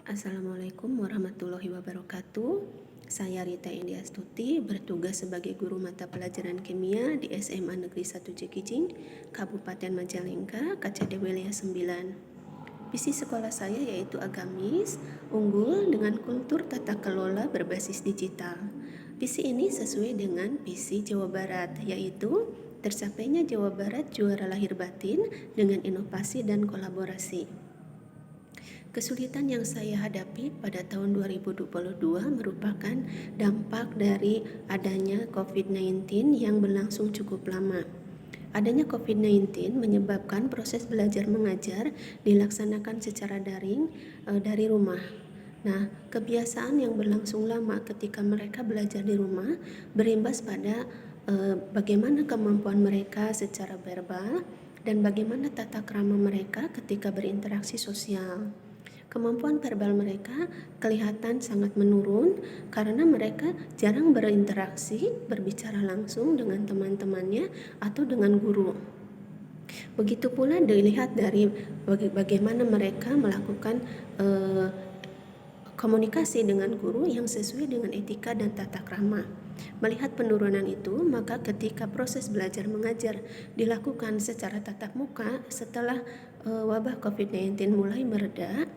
Assalamualaikum warahmatullahi wabarakatuh. Saya Rita India Astuti, bertugas sebagai guru mata pelajaran kimia di SMA Negeri 1 Cikijing, Kabupaten Majalengka, KCD Wilayah 9. Visi sekolah saya yaitu agamis, unggul dengan kultur tata kelola berbasis digital. Visi ini sesuai dengan visi Jawa Barat, yaitu tercapainya Jawa Barat juara lahir batin dengan inovasi dan kolaborasi. Kesulitan yang saya hadapi pada tahun 2022 merupakan dampak dari adanya COVID-19 yang berlangsung cukup lama. Adanya COVID-19 menyebabkan proses belajar mengajar dilaksanakan secara daring dari rumah. Nah, kebiasaan yang berlangsung lama ketika mereka belajar di rumah berimbas pada bagaimana kemampuan mereka secara verbal dan bagaimana tata krama mereka ketika berinteraksi sosial. Kemampuan verbal mereka kelihatan sangat menurun karena mereka jarang berinteraksi, berbicara langsung dengan teman-temannya atau dengan guru. Begitu pula dilihat dari bagaimana mereka melakukan komunikasi dengan guru yang sesuai dengan etika dan tata krama. Melihat penurunan itu, maka ketika proses belajar mengajar dilakukan secara tatap muka setelah wabah COVID-19 mulai mereda,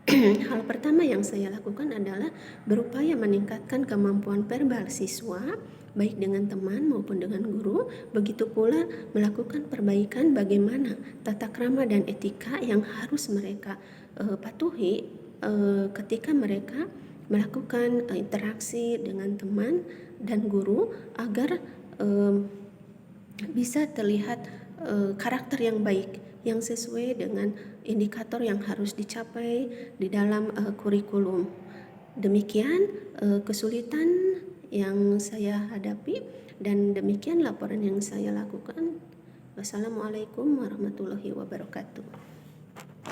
hal pertama yang saya lakukan adalah berupaya meningkatkan kemampuan verbal siswa, baik dengan teman maupun dengan guru. Begitu pula melakukan perbaikan bagaimana tata krama dan etika yang harus mereka patuhi ketika mereka melakukan interaksi dengan teman dan guru agar bisa terlihat karakter yang baik yang sesuai dengan indikator yang harus dicapai di dalam kurikulum. Demikian kesulitan yang saya hadapi dan demikian laporan yang saya lakukan. Wassalamualaikum warahmatullahi wabarakatuh.